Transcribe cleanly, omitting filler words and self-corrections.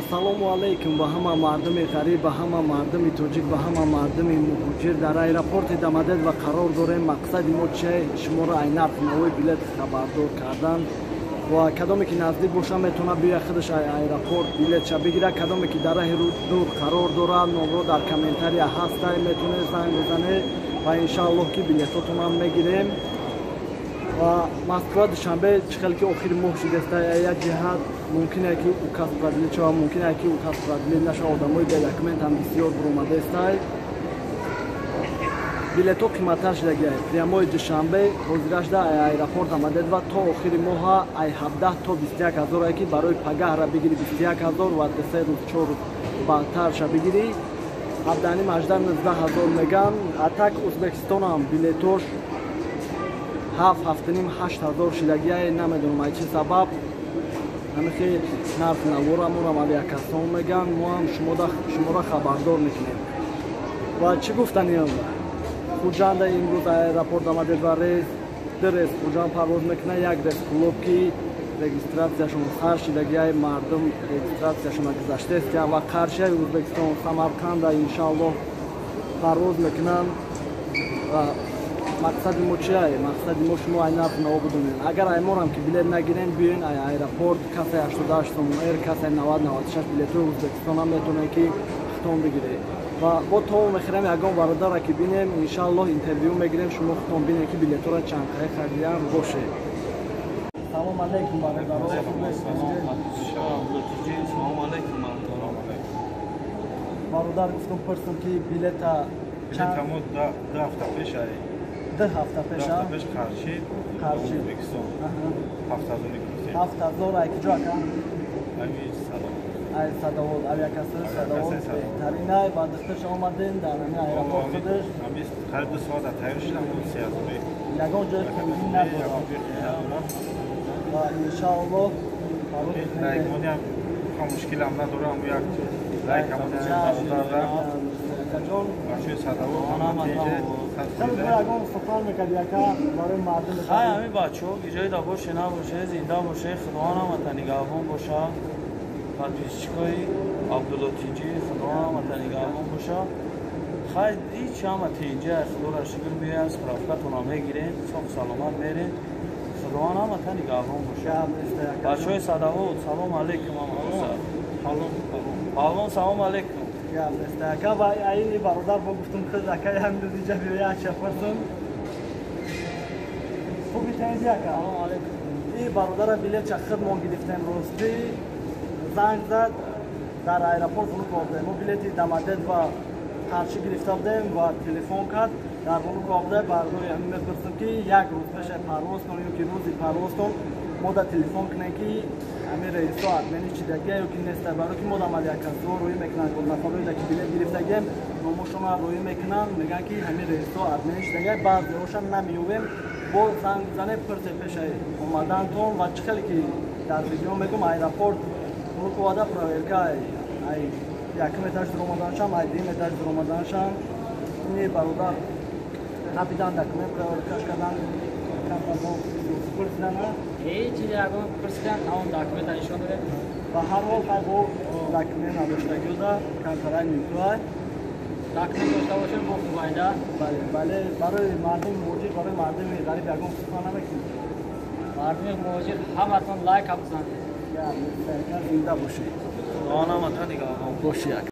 Ассалому алейкум ба ҳама мардуми ғариб, ба ҳама мардуми тоҷик, ба ҳама мардуми муҳоҷир. Дар аэропорти Дамадед ва қарор дорем. Мақсади мо чист? Шуморо ай нарх навои билет хабардор кардан ва кадоме ки наздик боша метавона биёя худаш аэропорт билетша бигира. Кадоме ки дар раҳи дур қарор дорад, номро дар комментария ҳаста, метавонед занг бизанед ва иншааллоҳ ки билетотонам мегирем. ва Москва душанбе чихел ки охири моҳ шудеста, як ҷиҳат мумкин ки укас продлит шава, мумкин ки укас продлит наша, одамои бе документ ҳам бисёр буромадестай. билето қиматтар шудагиай. Прямои душанбе ҳозираш да аэропорт Дамадед ва то охири моҳа ай 17 то 21 ҳазор ки барои пагаҳра бигири 21 ҳазор ва 3 рӯз 4 рӯз баъдтарша бигири 17-18 ҳазор меган. Атак Узбекистонам билетош 7-7.5-8 ҳазор шидагиай. Намедонам ай чи сабаб ҳамихи нарх наворамонам авиакасон меган. мо ҳам шуморо хабардор мекунем. ва чӣ гуфтаниям хуҷанда имрӯз аэропорт Дамадед ва рейс ду рейс хуҷан парвоз мекунад. Як рейс клубки регистратсияшон сар шидагиай, мардум регистратсияшона гузаштаест ва қаршияи Узбекистон Самарқанда иншааллоҳ парвоз мекунанд. Мақсади мо чи ай? Мақсади мо шумо ай нарх наво бидонед. Агар ай морам ки билет нагирен, биёен ай аэропорт касе 88 сом эр, касе 90-96 билетои Узбекистонам метавонед ки хитон бигиред. ва бо то мехирем ягон бародара ки бинем, иншааллоҳ интервю мегирем, шумо хитон бинед ки билетора чанд қай харидиям боше. Салом алейкум бародаро. Салом алейкум бародар, гуфтам пурсам ки билета билета мо 2 ҳафта пеш ай 2 ҳафта пеша пеш қарши Узбекистон 7000 ай киҷо ака ами салом ай садовод авиакаси садовод беҳтаринай ба духташ омадем дар ҳамин аэропорт худаш ами қариб 2 соат тайёр шудам. ягон ҷои химӣ надорам ва иншааллоҳ райкмоням мушкилам надорам. як райкамони бародарам ҷон бачаи садовод ягон сухан мекарди ака барои мардум ҳами бачаҳо иҷои да боше набоше, зинда боше, худоам ата нигаҳбон боша. подписчикои Абдуллотиҷи худоам ата нигаҳбон боша. хай ҳеҷ ҳама тинҷа худора шукр биёяд справкатона мегирен, соҳ саломат мерен. худоам ата нигаҳбон боша. бачаҳои садовод салом алейкум. палвон салом алейкум. ака ва айни бародар бо гуфтум ки ака ҳамрӯз иҷа биёя шафарсон хуби таъинҷи ака. салом алейкум. ин бародара билет чахид мо гирифтем ростӣ занг зад дар аэропорт фурук овдем. мо билети Дамадед ва қаршӣ гирифта будем ва телефон кард дар фурук овда барои ҳамин мепурсем ки як рӯз пеша парвоз кунем ё ки рӯзи парвоз кун мо да телефон кунем ки ҳамин раисо админи чидагия ё ки неста. барои ки мо дам авиакасо рӯӣ мекунанд бо нафароида ки билет гирифтагем номошона рӯӣ мекунанд, мегӯянд ки ҳамин раисо админи чидагия. баъзеҳоша намеёбем, бо занг бизанем пурсе пеша омадантон ва чӣ хеле ки дар видео мегӯм аэропорт фурук оварда проверка ай 1 этаж дуромаданашам, ай 2 этаж дуромаданашам. ини бародар напидан документ проверкаш кардан пурсидан ҳеҷ ягон пурсидан ҳамон документа нишон додем. ба ҳар ҳол хай бо документ надоштагиода кантарай митоай документ дошта бошем бо хубайда. бале барои мардуми муҳоҷир, барои мардуми ғариб ягон сухан намекунед. мардуми муҳоҷир ҳаматон лайк ҳам бизанед. зинда бошед. худоам ата нигаҳбон боши.